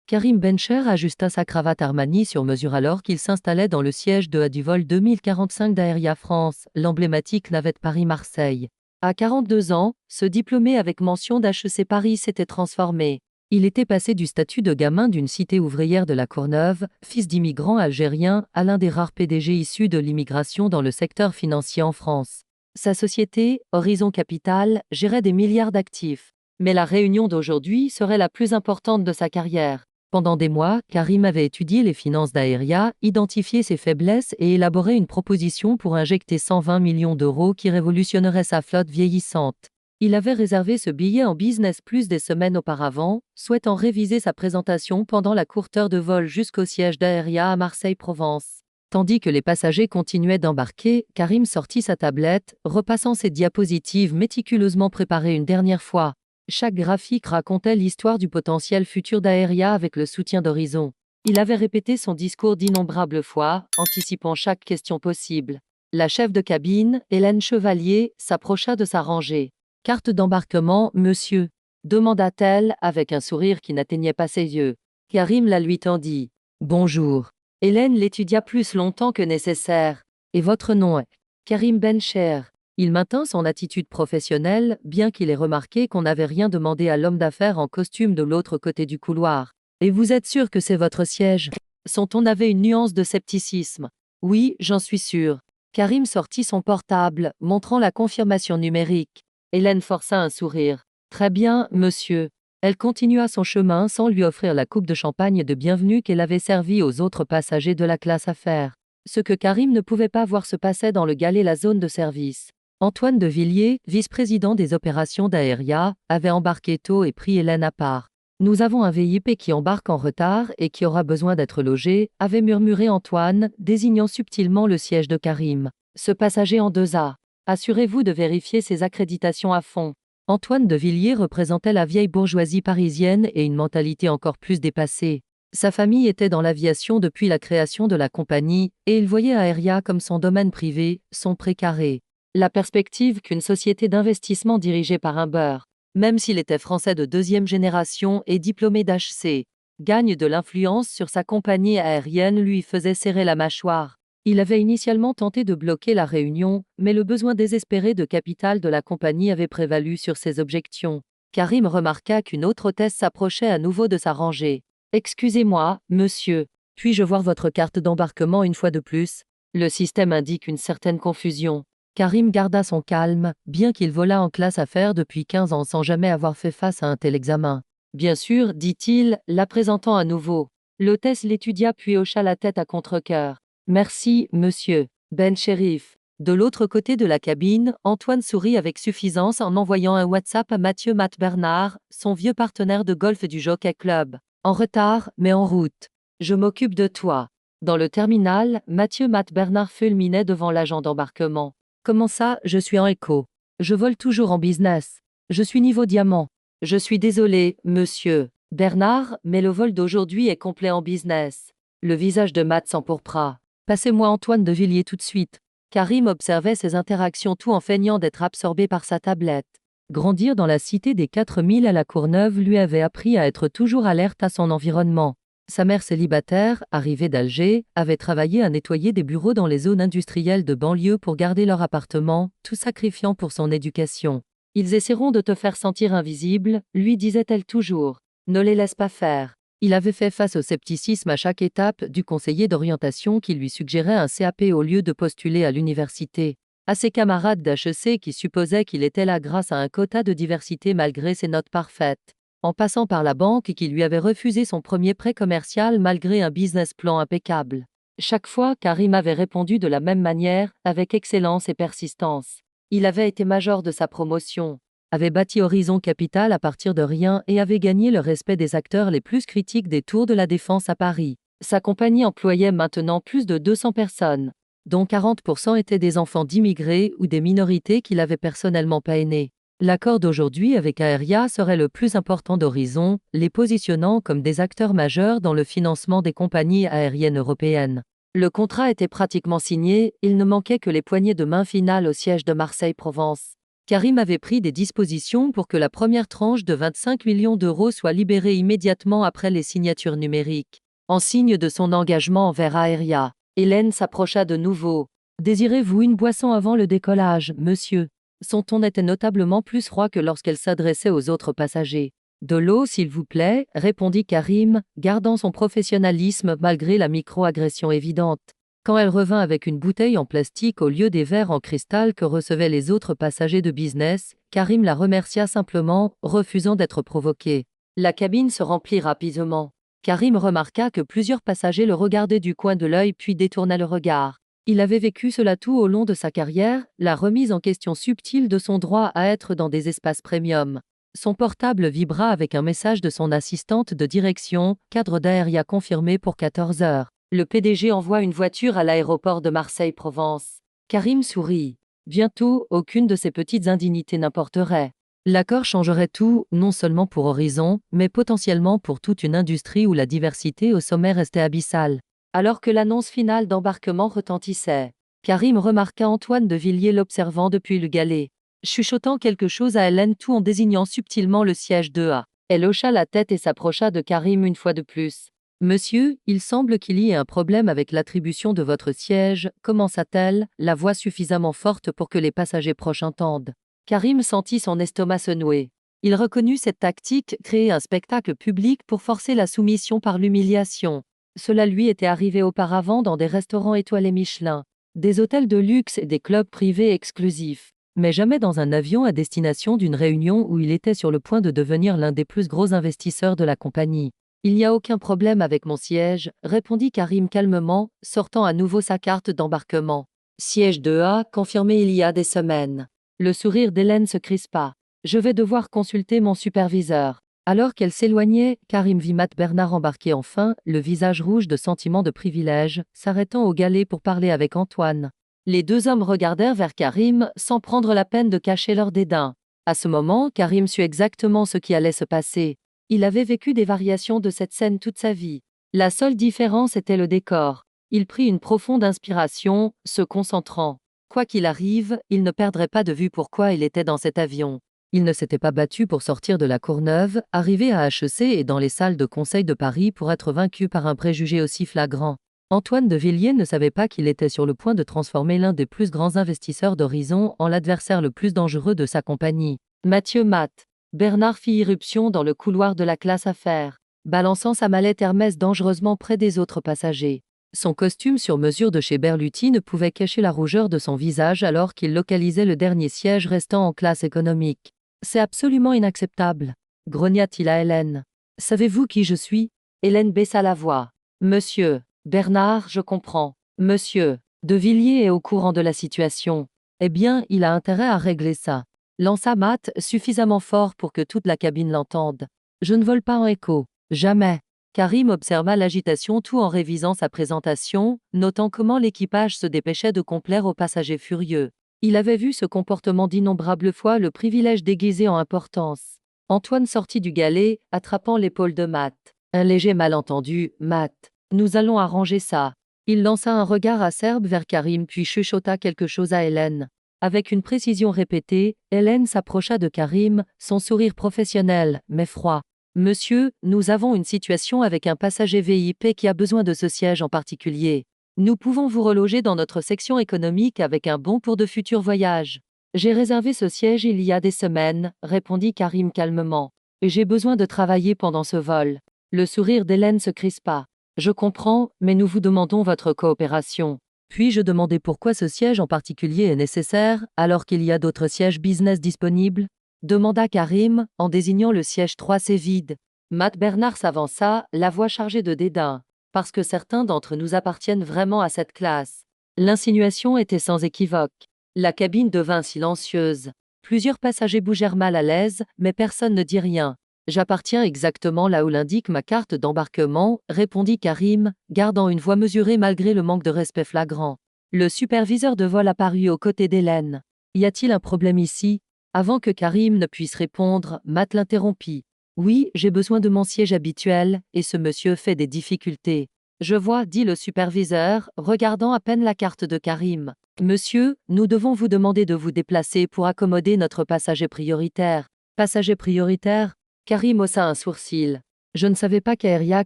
Karim Bencher ajusta sa cravate Armani sur mesure alors qu'il s'installait dans le siège de A du vol 2045 d'Aéria France, l'emblématique navette Paris-Marseille. À 42 ans, ce diplômé avec mention d'HEC Paris s'était transformé. Il était passé du statut de gamin d'une cité ouvrière de la Courneuve, fils d'immigrants algériens, à l'un des rares PDG issus de l'immigration dans le secteur financier en France. Sa société, Horizon Capital, gérait des milliards d'actifs. Mais la réunion d'aujourd'hui serait la plus importante de sa carrière. Pendant des mois, Karim avait étudié les finances d'Aéria, identifié ses faiblesses et élaboré une proposition pour injecter 120 millions d'euros qui révolutionnerait sa flotte vieillissante. Il avait réservé ce billet en business plus des semaines auparavant, souhaitant réviser sa présentation pendant la courte heure de vol jusqu'au siège d'Aéria à Marseille-Provence. Tandis que les passagers continuaient d'embarquer, Karim sortit sa tablette, repassant ses diapositives méticuleusement préparées une dernière fois. Chaque graphique racontait l'histoire du potentiel futur d'Aéria avec le soutien d'Horizon. Il avait répété son discours d'innombrables fois, anticipant chaque question possible. La chef de cabine, Hélène Chevalier, s'approcha de sa rangée. « Carte d'embarquement, monsieur ?» demanda-t-elle avec un sourire qui n'atteignait pas ses yeux. Karim la lui tendit. « Bonjour. » Hélène l'étudia plus longtemps que nécessaire. « Et votre nom est ?» Karim Bencher. Il maintint son attitude professionnelle, bien qu'il ait remarqué qu'on n'avait rien demandé à l'homme d'affaires en costume de l'autre côté du couloir. « Et vous êtes sûr que c'est votre siège ?» Son ton avait une nuance de scepticisme. « Oui, j'en suis sûr. » Karim sortit son portable, montrant la confirmation numérique. Hélène força un sourire. « Très bien, monsieur. » Elle continua son chemin sans lui offrir la coupe de champagne de bienvenue qu'elle avait servie aux autres passagers de la classe affaires. Ce que Karim ne pouvait pas voir se passait dans le galet la zone de service. Antoine de Villiers, vice-président des opérations d'Aéria, avait embarqué tôt et pris Hélène à part. « Nous avons un VIP qui embarque en retard et qui aura besoin d'être logé », avait murmuré Antoine, désignant subtilement le siège de Karim. « Ce passager en 2A. Assurez-vous de vérifier ses accréditations à fond. » Antoine de Villiers représentait la vieille bourgeoisie parisienne et une mentalité encore plus dépassée. Sa famille était dans l'aviation depuis la création de la compagnie, et il voyait Aéria comme son domaine privé, son précaré. La perspective qu'une société d'investissement dirigée par un beurre, même s'il était français de deuxième génération et diplômé d'HEC, gagne de l'influence sur sa compagnie aérienne lui faisait serrer la mâchoire. Il avait initialement tenté de bloquer la réunion, mais le besoin désespéré de capital de la compagnie avait prévalu sur ses objections. Karim remarqua qu'une autre hôtesse s'approchait à nouveau de sa rangée. « Excusez-moi, monsieur, puis-je voir votre carte d'embarquement une fois de plus ?» Le système indique une certaine confusion. Karim garda son calme, bien qu'il volât en classe affaires depuis 15 ans sans jamais avoir fait face à un tel examen. « Bien sûr, dit-il, la présentant à nouveau. » L'hôtesse l'étudia puis hocha la tête à contre-cœur. « Merci, monsieur. Ben Chérif. » De l'autre côté de la cabine, Antoine sourit avec suffisance en envoyant un WhatsApp à Mathieu Matt Bernard, son vieux partenaire de golf du Jockey Club. « En retard, mais en route. Je m'occupe de toi. » Dans le terminal, Mathieu Matt Bernard fulminait devant l'agent d'embarquement. « Comment ça, je suis en éco? Je vole toujours en business. Je suis niveau diamant. » « Je suis désolé, monsieur Bernard, mais le vol d'aujourd'hui est complet en business. » Le visage de Matt s'empourpra. « Passez-moi Antoine de Villiers tout de suite. » Karim observait ces interactions tout en feignant d'être absorbé par sa tablette. Grandir dans la cité des 4000 à la Courneuve lui avait appris à être toujours alerte à son environnement. Sa mère célibataire, arrivée d'Alger, avait travaillé à nettoyer des bureaux dans les zones industrielles de banlieue pour garder leur appartement, tout sacrifiant pour son éducation. « Ils essaieront de te faire sentir invisible, lui disait-elle toujours. Ne les laisse pas faire. » Il avait fait face au scepticisme à chaque étape du conseiller d'orientation qui lui suggérait un CAP au lieu de postuler à l'université. À ses camarades d'HEC qui supposaient qu'il était là grâce à un quota de diversité malgré ses notes parfaites. En passant par la banque qui lui avait refusé son premier prêt commercial malgré un business plan impeccable. Chaque fois, Karim avait répondu de la même manière, avec excellence et persistance. Il avait été major de sa promotion, avait bâti Horizon Capital à partir de rien et avait gagné le respect des acteurs les plus critiques des tours de la Défense à Paris. Sa compagnie employait maintenant plus de 200 personnes, dont 40% étaient des enfants d'immigrés ou des minorités qu'il avait personnellement parrainés. L'accord d'aujourd'hui avec Aéria serait le plus important d'Horizon, les positionnant comme des acteurs majeurs dans le financement des compagnies aériennes européennes. Le contrat était pratiquement signé, il ne manquait que les poignées de main finales au siège de Marseille-Provence. Karim avait pris des dispositions pour que la première tranche de 25 millions d'euros soit libérée immédiatement après les signatures numériques. En signe de son engagement envers Aeria, Hélène s'approcha de nouveau. « Désirez-vous une boisson avant le décollage, monsieur ?» Son ton était notablement plus froid que lorsqu'elle s'adressait aux autres passagers. « De l'eau, s'il vous plaît, » répondit Karim, gardant son professionnalisme malgré la micro-agression évidente. Quand elle revint avec une bouteille en plastique au lieu des verres en cristal que recevaient les autres passagers de business, Karim la remercia simplement, refusant d'être provoqué. La cabine se remplit rapidement. Karim remarqua que plusieurs passagers le regardaient du coin de l'œil puis détournaient le regard. Il avait vécu cela tout au long de sa carrière, la remise en question subtile de son droit à être dans des espaces premium. Son portable vibra avec un message de son assistante de direction, cadre d'Aeria confirmé pour 14 heures. Le PDG envoie une voiture à l'aéroport de Marseille-Provence. Karim sourit. Bientôt, aucune de ces petites indignités n'importerait. L'accord changerait tout, non seulement pour Horizon, mais potentiellement pour toute une industrie où la diversité au sommet restait abyssale. Alors que l'annonce finale d'embarquement retentissait, Karim remarqua Antoine de Villiers l'observant depuis le galet, chuchotant quelque chose à Hélène tout en désignant subtilement le siège 2A. Elle hocha la tête et s'approcha de Karim une fois de plus. « Monsieur, il semble qu'il y ait un problème avec l'attribution de votre siège », commença-t-elle, la voix suffisamment forte pour que les passagers proches entendent. Karim sentit son estomac se nouer. Il reconnut cette tactique, créer un spectacle public pour forcer la soumission par l'humiliation. Cela lui était arrivé auparavant dans des restaurants étoilés Michelin, des hôtels de luxe et des clubs privés exclusifs, mais jamais dans un avion à destination d'une réunion où il était sur le point de devenir l'un des plus gros investisseurs de la compagnie. « Il n'y a aucun problème avec mon siège », répondit Karim calmement, sortant à nouveau sa carte d'embarquement. « Siège 2A, confirmé il y a des semaines. » Le sourire d'Hélène se crispa. « Je vais devoir consulter mon superviseur. » Alors qu'elle s'éloignait, Karim vit Matt Bernard embarquer enfin, le visage rouge de sentiment de privilège, s'arrêtant au galet pour parler avec Antoine. Les deux hommes regardèrent vers Karim, sans prendre la peine de cacher leur dédain. À ce moment, Karim sut exactement ce qui allait se passer. Il avait vécu des variations de cette scène toute sa vie. La seule différence était le décor. Il prit une profonde inspiration, se concentrant. Quoi qu'il arrive, il ne perdrait pas de vue pourquoi il était dans cet avion. Il ne s'était pas battu pour sortir de la Courneuve, arriver à HEC et dans les salles de conseil de Paris pour être vaincu par un préjugé aussi flagrant. Antoine de Villiers ne savait pas qu'il était sur le point de transformer l'un des plus grands investisseurs d'Horizon en l'adversaire le plus dangereux de sa compagnie. Mathieu Matt. Bernard fit irruption dans le couloir de la classe affaires, balançant sa mallette Hermès dangereusement près des autres passagers. Son costume sur mesure de chez Berluti ne pouvait cacher la rougeur de son visage alors qu'il localisait le dernier siège restant en classe économique. « C'est absolument inacceptable », grogna-t-il à Hélène. « Savez-vous qui je suis ?» Hélène baissa la voix. « Monsieur Bernard, je comprends. Monsieur de Villiers est au courant de la situation. Eh bien, il a intérêt à régler ça. » Lança Matt, suffisamment fort pour que toute la cabine l'entende. « Je ne vole pas en écho. Jamais. » Karim observa l'agitation tout en révisant sa présentation, notant comment l'équipage se dépêchait de complaire aux passagers furieux. Il avait vu ce comportement d'innombrables fois le privilège déguisé en importance. Antoine sortit du galet, attrapant l'épaule de Matt. « Un léger malentendu, Matt. Nous allons arranger ça. » Il lança un regard acerbe vers Karim puis chuchota quelque chose à Hélène. Avec une précision répétée, Hélène s'approcha de Karim, son sourire professionnel, mais froid. « Monsieur, nous avons une situation avec un passager VIP qui a besoin de ce siège en particulier. Nous pouvons vous reloger dans notre section économique avec un bon pour de futurs voyages. » « J'ai réservé ce siège il y a des semaines, » répondit Karim calmement. « Et j'ai besoin de travailler pendant ce vol. » Le sourire d'Hélène se crispa. « Je comprends, mais nous vous demandons votre coopération. » Puis-je demander pourquoi ce siège en particulier est nécessaire, alors qu'il y a d'autres sièges business disponibles ? Demanda Karim, en désignant le siège 3C vide. Matt Bernard s'avança, la voix chargée de dédain. « Parce que certains d'entre nous appartiennent vraiment à cette classe. » L'insinuation était sans équivoque. La cabine devint silencieuse. Plusieurs passagers bougèrent mal à l'aise, mais personne ne dit rien. « J'appartiens exactement là où l'indique ma carte d'embarquement, » répondit Karim, gardant une voix mesurée malgré le manque de respect flagrant. Le superviseur de vol apparut aux côtés d'Hélène. « Y a-t-il un problème ici ?» Avant que Karim ne puisse répondre, Matt l'interrompit. « Oui, j'ai besoin de mon siège habituel, et ce monsieur fait des difficultés. »« Je vois, » dit le superviseur, regardant à peine la carte de Karim. Monsieur, nous devons vous demander de vous déplacer pour accommoder notre passager prioritaire. Passager prioritaire? Karim haussa un sourcil. Je ne savais pas qu'Aéria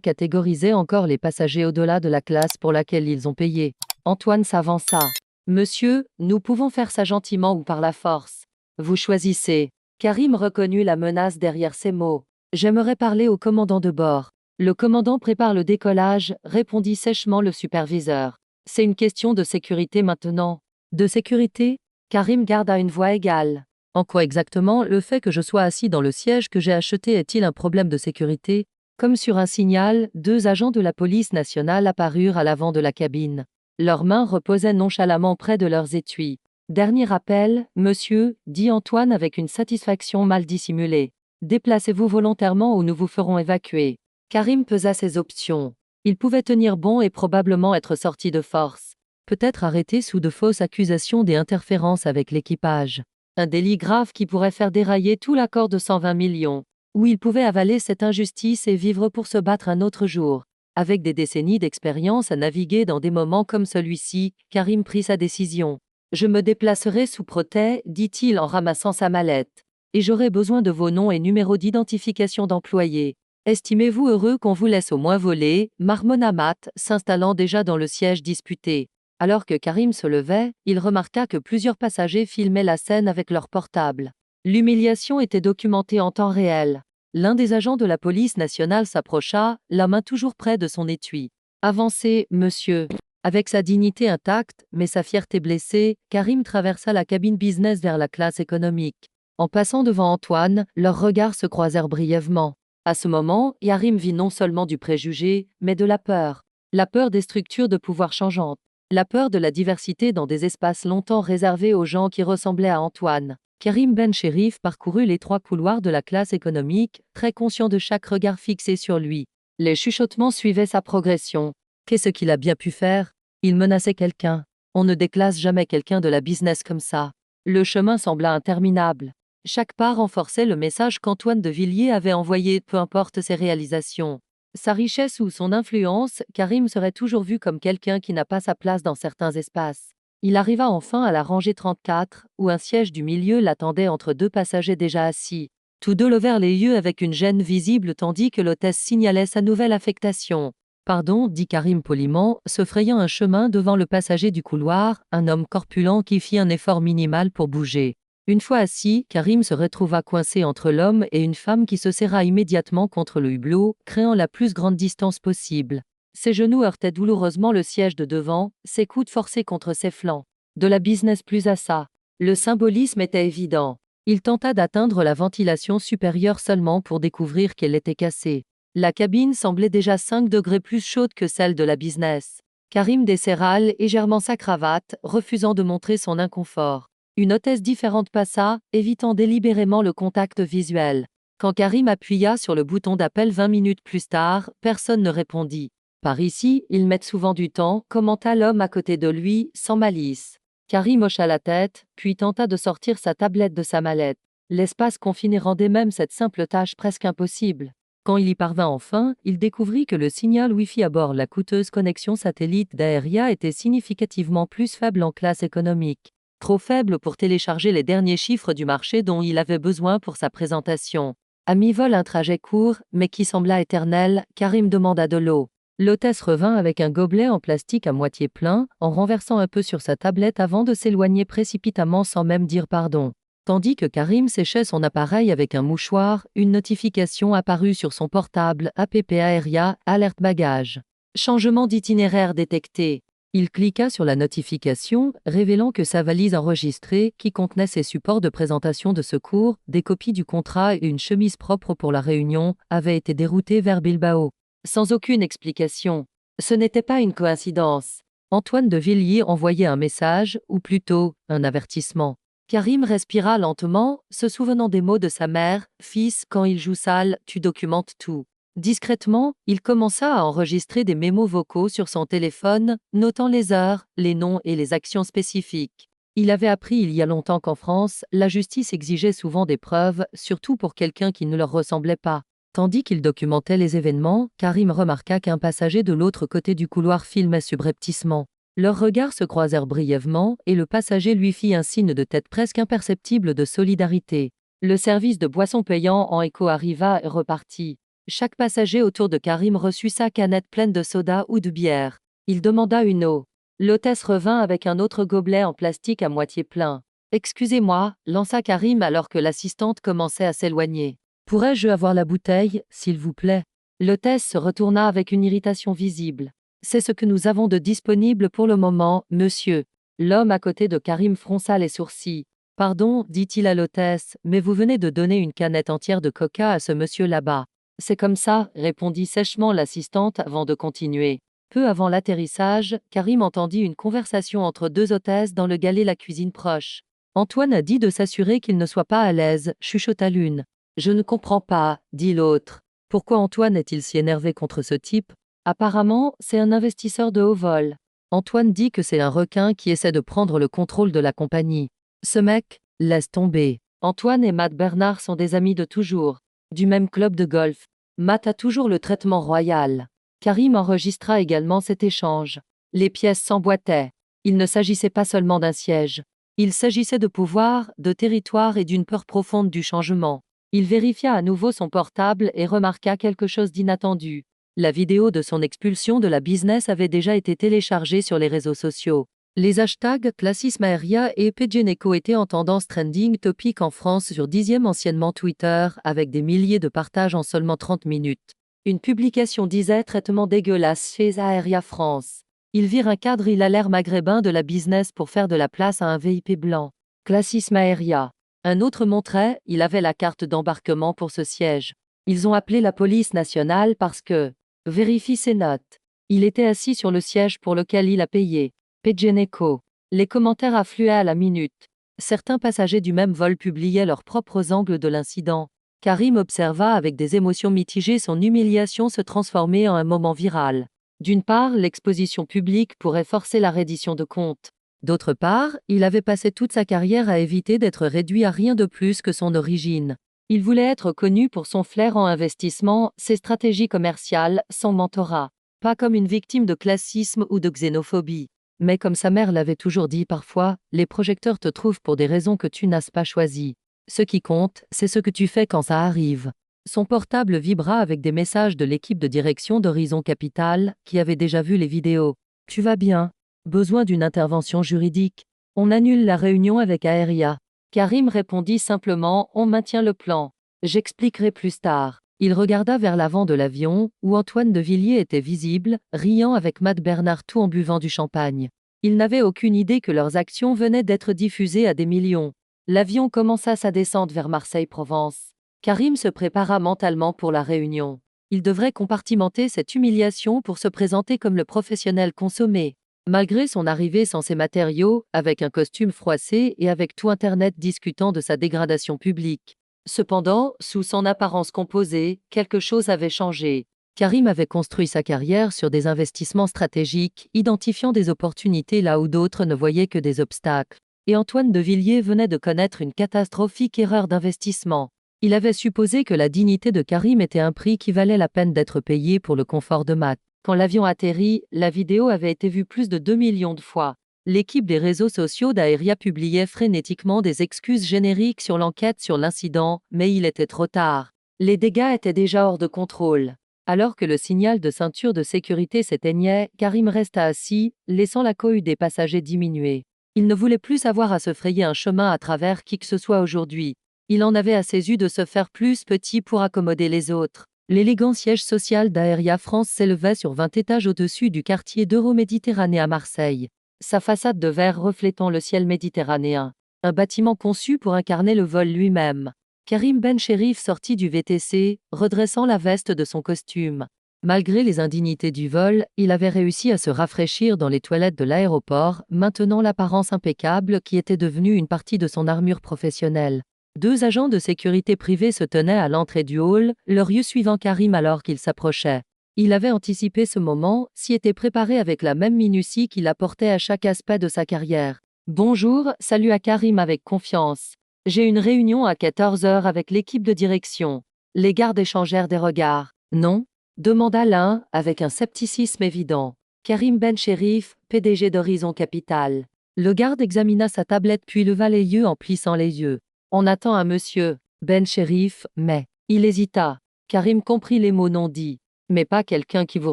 catégorisait encore les passagers au-delà de la classe pour laquelle ils ont payé. Antoine s'avança. Monsieur, nous pouvons faire ça gentiment ou par la force. Vous choisissez. Karim reconnut la menace derrière ces mots. J'aimerais parler au commandant de bord. Le commandant prépare le décollage, répondit sèchement le superviseur. C'est une question de sécurité maintenant. De sécurité? Karim garda une voix égale. En quoi exactement le fait que je sois assis dans le siège que j'ai acheté est-il un problème de sécurité? Comme sur un signal, 2 agents de la police nationale apparurent à l'avant de la cabine. Leurs mains reposaient nonchalamment près de leurs étuis. Dernier appel, monsieur, dit Antoine avec une satisfaction mal dissimulée. Déplacez-vous volontairement ou nous vous ferons évacuer. Karim pesa ses options. Il pouvait tenir bon et probablement être sorti de force. Peut-être arrêté sous de fausses accusations des interférences avec l'équipage. Un délit grave qui pourrait faire dérailler tout l'accord de 120 millions. Ou il pouvait avaler cette injustice et vivre pour se battre un autre jour. Avec des décennies d'expérience à naviguer dans des moments comme celui-ci, Karim prit sa décision. Je me déplacerai sous protêt, dit-il en ramassant sa mallette. Et j'aurai besoin de vos noms et numéros d'identification d'employés. Estimez-vous heureux qu'on vous laisse au moins voler, marmonna Matt, s'installant déjà dans le siège disputé. Alors que Karim se levait, il remarqua que plusieurs passagers filmaient la scène avec leur portable. L'humiliation était documentée en temps réel. L'un des agents de la police nationale s'approcha, la main toujours près de son étui. Avancez, monsieur. Avec sa dignité intacte, mais sa fierté blessée, Karim traversa la cabine business vers la classe économique. En passant devant Antoine, leurs regards se croisèrent brièvement. À ce moment, Karim vit non seulement du préjugé, mais de la peur. La peur des structures de pouvoir changeantes. La peur de la diversité dans des espaces longtemps réservés aux gens qui ressemblaient à Antoine. Karim Ben Cherif parcourut les 3 couloirs de la classe économique, très conscient de chaque regard fixé sur lui. Les chuchotements suivaient sa progression. Qu'est-ce qu'il a bien pu faire? Il menaçait quelqu'un. On ne déclasse jamais quelqu'un de la business comme ça. Le chemin sembla interminable. Chaque pas renforçait le message qu'Antoine de Villiers avait envoyé, peu importe ses réalisations. Sa richesse ou son influence, Karim serait toujours vu comme quelqu'un qui n'a pas sa place dans certains espaces. Il arriva enfin à la rangée 34, où un siège du milieu l'attendait entre 2 passagers déjà assis. Tous 2 levèrent les yeux avec une gêne visible tandis que l'hôtesse signalait sa nouvelle affectation. Pardon, dit Karim poliment, se frayant un chemin devant le passager du couloir, un homme corpulent qui fit un effort minimal pour bouger. Une fois assis, Karim se retrouva coincé entre l'homme et une femme qui se serra immédiatement contre le hublot, créant la plus grande distance possible. Ses genoux heurtaient douloureusement le siège de devant, ses coudes forcés contre ses flancs. De la business plus à ça. Le symbolisme était évident. Il tenta d'atteindre la ventilation supérieure seulement pour découvrir qu'elle était cassée. La cabine semblait déjà 5 degrés plus chaude que celle de la business. Karim desserra légèrement sa cravate, refusant de montrer son inconfort. Une hôtesse différente passa, évitant délibérément le contact visuel. Quand Karim appuya sur le bouton d'appel 20 minutes plus tard, personne ne répondit. Par ici, ils mettent souvent du temps, commenta l'homme à côté de lui, sans malice. Karim hocha la tête, puis tenta de sortir sa tablette de sa mallette. L'espace confiné rendait même cette simple tâche presque impossible. Quand il y parvint enfin, il découvrit que le signal Wi-Fi à bord la coûteuse connexion satellite d'Aéria était significativement plus faible en classe économique. Trop faible pour télécharger les derniers chiffres du marché dont il avait besoin pour sa présentation. À mi-vol un trajet court, mais qui sembla éternel, Karim demanda de l'eau. L'hôtesse revint avec un gobelet en plastique à moitié plein, en renversant un peu sur sa tablette avant de s'éloigner précipitamment sans même dire pardon. Tandis que Karim séchait son appareil avec un mouchoir, une notification apparut sur son portable, APP Aéria, alerte bagage. Changement d'itinéraire détecté. Il cliqua sur la notification, révélant que sa valise enregistrée, qui contenait ses supports de présentation de secours, des copies du contrat et une chemise propre pour la réunion, avait été déroutée vers Bilbao. Sans aucune explication. Ce n'était pas une coïncidence. Antoine de Villiers envoyait un message, ou plutôt, un avertissement. Karim respira lentement, se souvenant des mots de sa mère, « Fils, quand il joue sale, tu documentes tout ». Discrètement, il commença à enregistrer des mémos vocaux sur son téléphone, notant les heures, les noms et les actions spécifiques. Il avait appris il y a longtemps qu'en France, la justice exigeait souvent des preuves, surtout pour quelqu'un qui ne leur ressemblait pas. Tandis qu'il documentait les événements, Karim remarqua qu'un passager de l'autre côté du couloir filmait subrepticement. Leurs regards se croisèrent brièvement et le passager lui fit un signe de tête presque imperceptible de solidarité. Le service de boissons payant en écho arriva et repartit. Chaque passager autour de Karim reçut sa canette pleine de soda ou de bière. Il demanda une eau. L'hôtesse revint avec un autre gobelet en plastique à moitié plein. Excusez-moi, lança Karim alors que l'assistante commençait à s'éloigner. Pourrais-je avoir la bouteille, s'il vous plaît? L'hôtesse se retourna avec une irritation visible. C'est ce que nous avons de disponible pour le moment, monsieur. L'homme à côté de Karim fronça les sourcils. Pardon, dit-il à l'hôtesse, mais vous venez de donner une canette entière de coca à ce monsieur là-bas. C'est comme ça, répondit sèchement l'assistante avant de continuer. Peu avant l'atterrissage, Karim entendit une conversation entre deux hôtesses dans le galet la cuisine proche. Antoine a dit de s'assurer qu'il ne soit pas à l'aise, chuchota l'une. Je ne comprends pas, dit l'autre. Pourquoi Antoine est-il si énervé contre ce type? Apparemment, c'est un investisseur de haut vol. Antoine dit que c'est un requin qui essaie de prendre le contrôle de la compagnie. Ce mec, laisse tomber. Antoine et Matt Bernard sont des amis de toujours. Du même club de golf. Matt a toujours le traitement royal. Karim enregistra également cet échange. Les pièces s'emboîtaient. Il ne s'agissait pas seulement d'un siège. Il s'agissait de pouvoir, de territoire et d'une peur profonde du changement. Il vérifia à nouveau son portable et remarqua quelque chose d'inattendu. La vidéo de son expulsion de la business avait déjà été téléchargée sur les réseaux sociaux. Les hashtags Classisme Aéria et Pedgeneco étaient en tendance trending topic en France sur 10e anciennement Twitter, avec des milliers de partages en seulement 30 minutes. Une publication disait « Traitement dégueulasse chez Aéria France ». Ils virent un cadre hilalaire maghrébin de la business pour faire de la place à un VIP blanc. Classisme Aéria. Un autre montrait « Il avait la carte d'embarquement pour ce siège ». Ils ont appelé la police nationale parce que… Vérifie ses notes. Il était assis sur le siège pour lequel il a payé. Pedgeneco. Les commentaires affluaient à la minute. Certains passagers du même vol publiaient leurs propres angles de l'incident. Karim observa avec des émotions mitigées son humiliation se transformer en un moment viral. D'une part, l'exposition publique pourrait forcer la reddition de comptes. D'autre part, il avait passé toute sa carrière à éviter d'être réduit à rien de plus que son origine. Il voulait être connu pour son flair en investissement, ses stratégies commerciales, son mentorat. Pas comme une victime de classisme ou de xénophobie. Mais comme sa mère l'avait toujours dit parfois, les projecteurs te trouvent pour des raisons que tu n'as pas choisies. Ce qui compte, c'est ce que tu fais quand ça arrive. Son portable vibra avec des messages de l'équipe de direction d'Horizon Capital, qui avait déjà vu les vidéos. Tu vas bien? Besoin d'une intervention juridique? On annule la réunion avec Aéria. Karim répondit simplement « On maintient le plan. J'expliquerai plus tard ». Il regarda vers l'avant de l'avion, où Antoine de Villiers était visible, riant avec Matt Bernard tout en buvant du champagne. Ils n'avaient aucune idée que leurs actions venaient d'être diffusées à des millions. L'avion commença sa descente vers Marseille-Provence. Karim se prépara mentalement pour la réunion. Il devrait compartimenter cette humiliation pour se présenter comme le professionnel consommé. Malgré son arrivée sans ses matériaux, avec un costume froissé et avec tout Internet discutant de sa dégradation publique. Cependant, sous son apparence composée, quelque chose avait changé. Karim avait construit sa carrière sur des investissements stratégiques, identifiant des opportunités là où d'autres ne voyaient que des obstacles. Et Antoine de Villiers venait de connaître une catastrophique erreur d'investissement. Il avait supposé que la dignité de Karim était un prix qui valait la peine d'être payé pour le confort de Matt. Quand l'avion atterrit, la vidéo avait été vue plus de 2 millions de fois. L'équipe des réseaux sociaux d'Aéria publiait frénétiquement des excuses génériques sur l'enquête sur l'incident, mais il était trop tard. Les dégâts étaient déjà hors de contrôle. Alors que le signal de ceinture de sécurité s'éteignait, Karim resta assis, laissant la cohue des passagers diminuer. Il ne voulait plus avoir à se frayer un chemin à travers qui que ce soit aujourd'hui. Il en avait assez eu de se faire plus petit pour accommoder les autres. L'élégant siège social d'Aéria France s'élevait sur 20 étages au-dessus du quartier d'Euroméditerranée à Marseille. Sa façade de verre reflétant le ciel méditerranéen. Un bâtiment conçu pour incarner le vol lui-même. Karim Ben Cherif sortit du VTC, redressant la veste de son costume. Malgré les indignités du vol, il avait réussi à se rafraîchir dans les toilettes de l'aéroport, maintenant l'apparence impeccable qui était devenue une partie de son armure professionnelle. 2 agents de sécurité privée se tenaient à l'entrée du hall, leurs yeux suivant Karim alors qu'il s'approchait. Il avait anticipé ce moment, s'y était préparé avec la même minutie qu'il apportait à chaque aspect de sa carrière. « Bonjour », salua Karim avec confiance. « J'ai une réunion à 14 heures avec l'équipe de direction. » Les gardes échangèrent des regards. « Non ?» demanda l'un, avec un scepticisme évident. Karim Bencherif, PDG d'Horizon Capital. Le garde examina sa tablette puis leva les yeux en plissant les yeux. On attend un monsieur Bencherif, mais... Il hésita. Karim comprit les mots non dits. Mais pas quelqu'un qui vous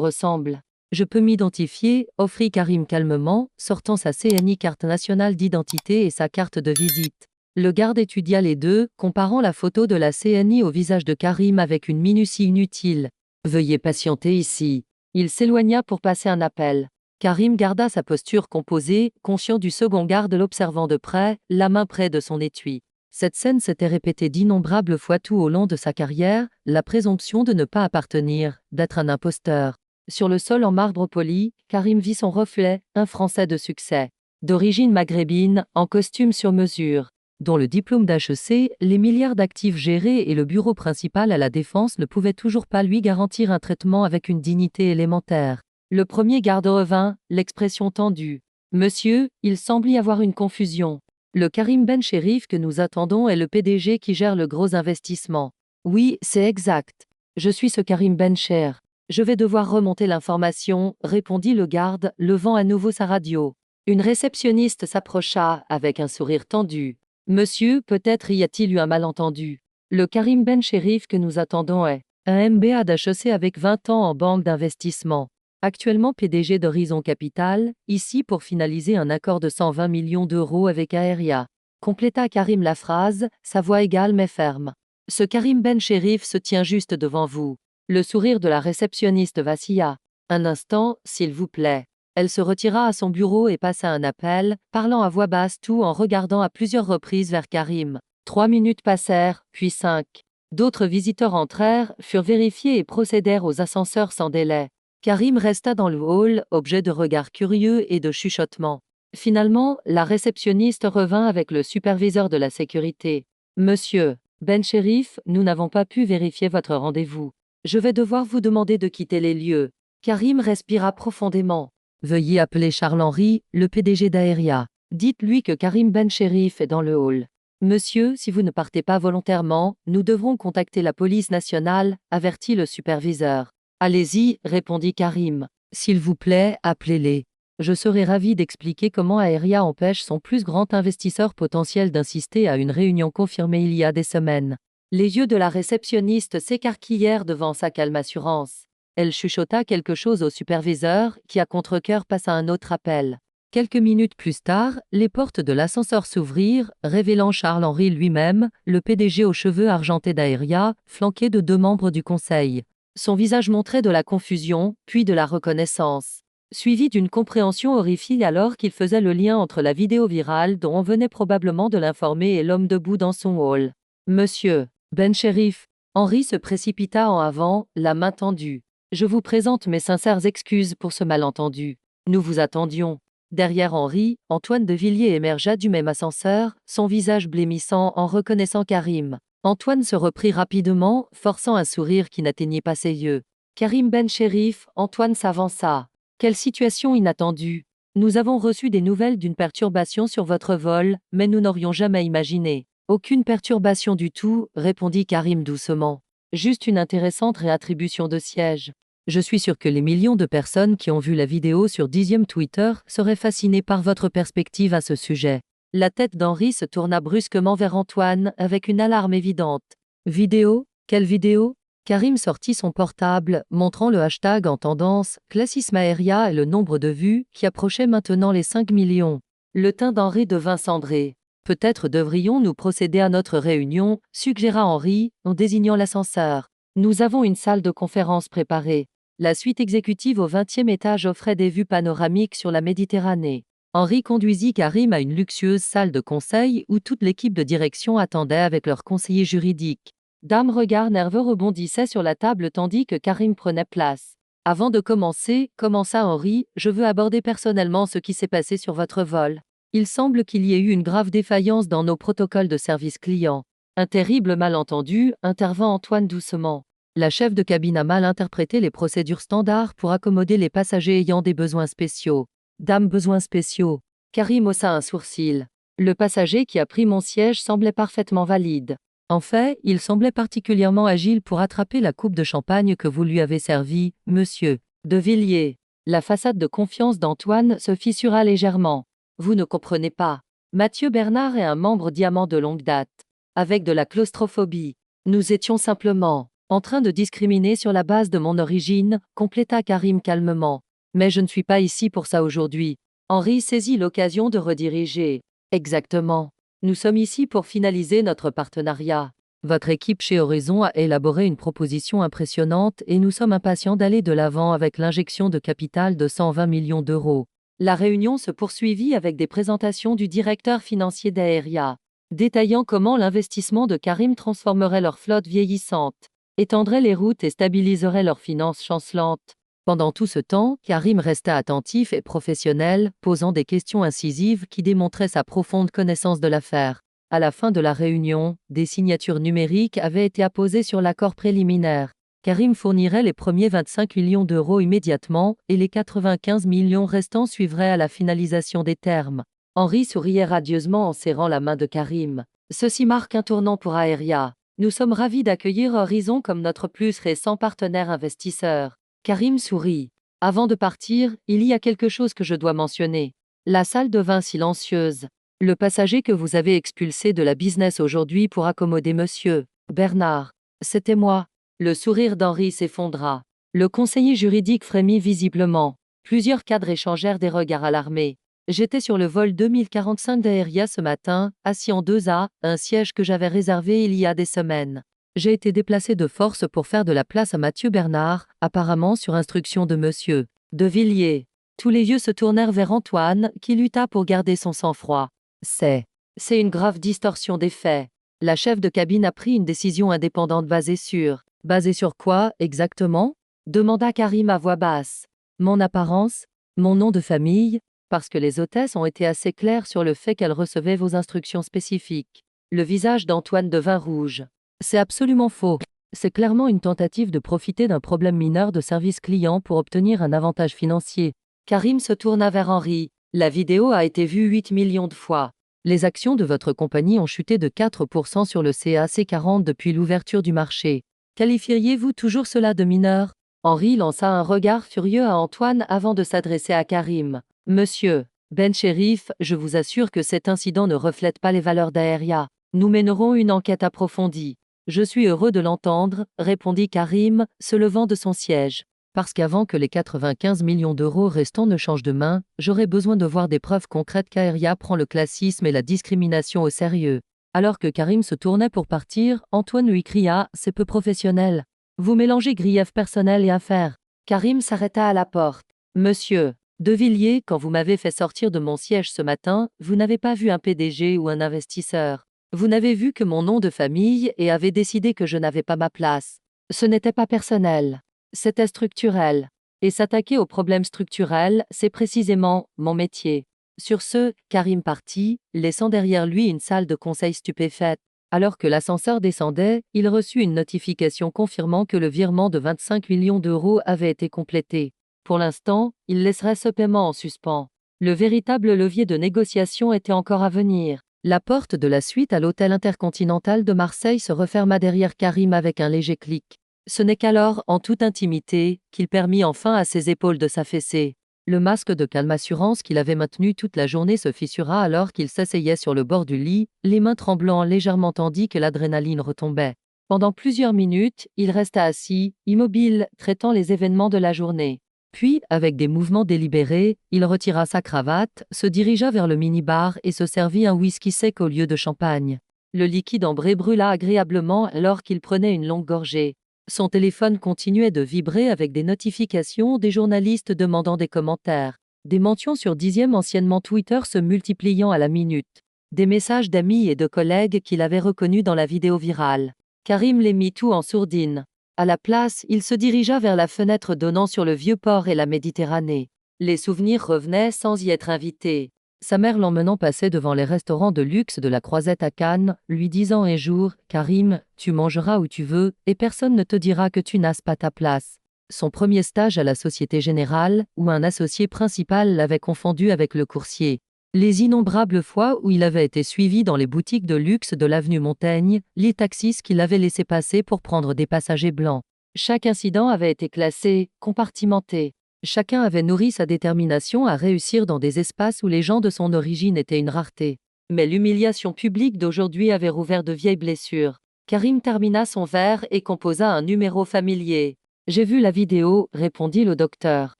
ressemble. Je peux m'identifier, offrit Karim calmement, sortant sa CNI carte nationale d'identité et sa carte de visite. Le garde étudia les deux, comparant la photo de la CNI au visage de Karim avec une minutie inutile. Veuillez patienter ici. Il s'éloigna pour passer un appel. Karim garda sa posture composée, conscient du second garde l'observant de près, la main près de son étui. Cette scène s'était répétée d'innombrables fois tout au long de sa carrière, la présomption de ne pas appartenir, d'être un imposteur. Sur le sol en marbre poli, Karim vit son reflet, un Français de succès. D'origine maghrébine, en costume sur mesure. Dont le diplôme d'HEC, les milliards d'actifs gérés et le bureau principal à la Défense ne pouvaient toujours pas lui garantir un traitement avec une dignité élémentaire. Le premier garde revint, l'expression tendue. « Monsieur, il semble y avoir une confusion. Le Karim Bencherif que nous attendons est le PDG qui gère le gros investissement. » « Oui, c'est exact. Je suis ce Karim Bencher. Je vais devoir remonter l'information, répondit le garde, levant à nouveau sa radio. Une réceptionniste s'approcha, avec un sourire tendu. Monsieur, peut-être y a-t-il eu un malentendu. Le Karim Bencherif que nous attendons est un MBA d'HEC avec 20 ans en banque d'investissement. Actuellement PDG d'Horizon Capital, ici pour finaliser un accord de 120 millions d'euros avec Aeria. Compléta Karim la phrase, sa voix égale mais ferme. Ce Karim Bencherif se tient juste devant vous. Le sourire de la réceptionniste vacilla. Un instant, s'il vous plaît. Elle se retira à son bureau et passa un appel, parlant à voix basse tout en regardant à plusieurs reprises vers Karim. 3 minutes passèrent, puis 5. D'autres visiteurs entrèrent, furent vérifiés et procédèrent aux ascenseurs sans délai. Karim resta dans le hall, objet de regards curieux et de chuchotements. Finalement, la réceptionniste revint avec le superviseur de la sécurité. « Monsieur Bencherif, nous n'avons pas pu vérifier votre rendez-vous. Je vais devoir vous demander de quitter les lieux. » Karim respira profondément. « Veuillez appeler Charles-Henri, le PDG d'Aeria. Dites-lui que Karim Bencherif est dans le hall. Monsieur, si vous ne partez pas volontairement, nous devrons contacter la police nationale, avertit le superviseur. Allez-y, répondit Karim. S'il vous plaît, appelez-les. Je serai ravi d'expliquer comment Aeria empêche son plus grand investisseur potentiel d'insister à une réunion confirmée il y a des semaines. » Les yeux de la réceptionniste s'écarquillèrent devant sa calme assurance. Elle chuchota quelque chose au superviseur, qui à contre-cœur passa un autre appel. Quelques minutes plus tard, les portes de l'ascenseur s'ouvrirent, révélant Charles-Henri lui-même, le PDG aux cheveux argentés d'Aeria, flanqué de 2 membres du conseil. Son visage montrait de la confusion, puis de la reconnaissance. Suivi d'une compréhension horrifiée alors qu'il faisait le lien entre la vidéo virale dont on venait probablement de l'informer et l'homme debout dans son hall. « Monsieur Bencherif !» Henri se précipita en avant, la main tendue. « Je vous présente mes sincères excuses pour ce malentendu. Nous vous attendions. » Derrière Henri, Antoine de Villiers émergea du même ascenseur, son visage blêmissant en reconnaissant Karim. Antoine se reprit rapidement, forçant un sourire qui n'atteignait pas ses yeux. « Karim Bencherif !» Antoine s'avança. « Quelle situation inattendue. Nous avons reçu des nouvelles d'une perturbation sur votre vol, mais nous n'aurions jamais imaginé. » « Aucune perturbation du tout, répondit Karim doucement. Juste une intéressante réattribution de siège. Je suis sûr que les millions de personnes qui ont vu la vidéo sur 10e Twitter seraient fascinées par votre perspective à ce sujet. » La tête d'Henri se tourna brusquement vers Antoine avec une alarme évidente. « Vidéo ? Quelle vidéo ?» Karim sortit son portable, montrant le hashtag en tendance « Classisme Aeria » et le nombre de vues, qui approchait maintenant les 5 millions. Le teint d'Henri devint cendré. « Peut-être devrions-nous procéder à notre réunion » suggéra Henri, en désignant l'ascenseur. « Nous avons une salle de conférence préparée. » La suite exécutive au 20e étage offrait des vues panoramiques sur la Méditerranée. Henri conduisit Karim à une luxueuse salle de conseil où toute l'équipe de direction attendait avec leur conseiller juridique. D'un regard nerveux rebondissait sur la table tandis que Karim prenait place. « Avant de commencer, » commença Henri, « je veux aborder personnellement ce qui s'est passé sur votre vol. Il semble qu'il y ait eu une grave défaillance dans nos protocoles de service client. » Un terrible malentendu, intervint Antoine doucement. La chef de cabine a mal interprété les procédures standards pour accommoder les passagers ayant des besoins spéciaux. Dame besoins spéciaux. Karim haussa un sourcil. Le passager qui a pris mon siège semblait parfaitement valide. En fait, il semblait particulièrement agile pour attraper la coupe de champagne que vous lui avez servie, monsieur de Villiers. La façade de confiance d'Antoine se fissura légèrement. Vous ne comprenez pas. Mathieu Bernard est un membre diamant de longue date. Avec de la claustrophobie. Nous étions simplement en train de discriminer sur la base de mon origine, compléta Karim calmement. Mais je ne suis pas ici pour ça aujourd'hui. Henri saisit l'occasion de rediriger. Exactement. Nous sommes ici pour finaliser notre partenariat. Votre équipe chez Horizon a élaboré une proposition impressionnante et nous sommes impatients d'aller de l'avant avec l'injection de capital de 120 millions d'euros. La réunion se poursuivit avec des présentations du directeur financier d'Aeria, détaillant comment l'investissement de Karim transformerait leur flotte vieillissante, étendrait les routes et stabiliserait leurs finances chancelantes. Pendant tout ce temps, Karim resta attentif et professionnel, posant des questions incisives qui démontraient sa profonde connaissance de l'affaire. À la fin de la réunion, des signatures numériques avaient été apposées sur l'accord préliminaire. Karim fournirait les premiers 25 millions d'euros immédiatement et les 95 millions restants suivraient à la finalisation des termes. Henri souriait radieusement en serrant la main de Karim. Ceci marque un tournant pour Aeria. Nous sommes ravis d'accueillir Horizon comme notre plus récent partenaire investisseur. Karim sourit. Avant de partir, il y a quelque chose que je dois mentionner. La salle devint silencieuse. Le passager que vous avez expulsé de la business aujourd'hui pour accommoder monsieur Bernard. C'était moi. Le sourire d'Henri s'effondra. Le conseiller juridique frémit visiblement. Plusieurs cadres échangèrent des regards alarmés. J'étais sur le vol 2045 d'Aeria ce matin, assis en 2A, un siège que j'avais réservé il y a des semaines. J'ai été déplacé de force pour faire de la place à Mathieu Bernard, apparemment sur instruction de monsieur de Villiers. Tous les yeux se tournèrent vers Antoine, qui lutta pour garder son sang-froid. C'est une grave distorsion des faits. La chef de cabine a pris une décision indépendante basée sur... Basée sur quoi, exactement? Demanda Karim à voix basse. Mon apparence? Mon nom de famille? Parce que les hôtesses ont été assez claires sur le fait qu'elles recevaient vos instructions spécifiques. Le visage d'Antoine devint rouge. C'est absolument faux. C'est clairement une tentative de profiter d'un problème mineur de service client pour obtenir un avantage financier. Karim se tourna vers Henri. La vidéo a été vue 8 millions de fois. Les actions de votre compagnie ont chuté de 4% sur le CAC 40 depuis l'ouverture du marché. Qualifieriez-vous toujours cela de mineur? Henri lança un regard furieux à Antoine avant de s'adresser à Karim. Monsieur Bencherif, je vous assure que cet incident ne reflète pas les valeurs d'Aeria. Nous mènerons une enquête approfondie. Je suis heureux de l'entendre, répondit Karim, se levant de son siège. Parce qu'avant que les 95 millions d'euros restants ne changent de main, j'aurai besoin de voir des preuves concrètes qu'Aeria prend le classisme et la discrimination au sérieux. Alors que Karim se tournait pour partir, Antoine lui cria « C'est peu professionnel. Vous mélangez grief personnel et affaires. » Karim s'arrêta à la porte. « Monsieur de Villiers, quand vous m'avez fait sortir de mon siège ce matin, vous n'avez pas vu un PDG ou un investisseur. Vous n'avez vu que mon nom de famille et avez décidé que je n'avais pas ma place. Ce n'était pas personnel. C'était structurel. Et s'attaquer aux problèmes structurels, c'est précisément mon métier. » Sur ce, Karim partit, laissant derrière lui une salle de conseil stupéfaite. Alors que l'ascenseur descendait, il reçut une notification confirmant que le virement de 25 millions d'euros avait été complété. Pour l'instant, il laisserait ce paiement en suspens. Le véritable levier de négociation était encore à venir. La porte de la suite à l'hôtel Intercontinental de Marseille se referma derrière Karim avec un léger clic. Ce n'est qu'alors, en toute intimité, qu'il permit enfin à ses épaules de s'affaisser. Le masque de calme assurance qu'il avait maintenu toute la journée se fissura alors qu'il s'asseyait sur le bord du lit, les mains tremblant légèrement tandis que l'adrénaline retombait. Pendant plusieurs minutes, il resta assis, immobile, traitant les événements de la journée. Puis, avec des mouvements délibérés, il retira sa cravate, se dirigea vers le mini-bar et se servit un whisky sec au lieu de champagne. Le liquide ambré brûla agréablement alors qu'il prenait une longue gorgée. Son téléphone continuait de vibrer avec des notifications des journalistes demandant des commentaires. Des mentions sur Dixième anciennement Twitter se multipliant à la minute. Des messages d'amis et de collègues qu'il avait reconnus dans la vidéo virale. Karim les mit tout en sourdine. À la place, il se dirigea vers la fenêtre donnant sur le Vieux-Port et la Méditerranée. Les souvenirs revenaient sans y être invités. Sa mère l'emmenant passer devant les restaurants de luxe de la Croisette à Cannes, lui disant un jour « Karim, tu mangeras où tu veux, et personne ne te dira que tu n'as pas ta place ». Son premier stage à la Société Générale, où un associé principal l'avait confondu avec le coursier. Les innombrables fois où il avait été suivi dans les boutiques de luxe de l'avenue Montaigne, les taxis qu'il avait laissé passer pour prendre des passagers blancs. Chaque incident avait été classé, compartimenté. Chacun avait nourri sa détermination à réussir dans des espaces où les gens de son origine étaient une rareté. Mais l'humiliation publique d'aujourd'hui avait rouvert de vieilles blessures. Karim termina son verre et composa un numéro familier. J'ai vu la vidéo, répondit le docteur.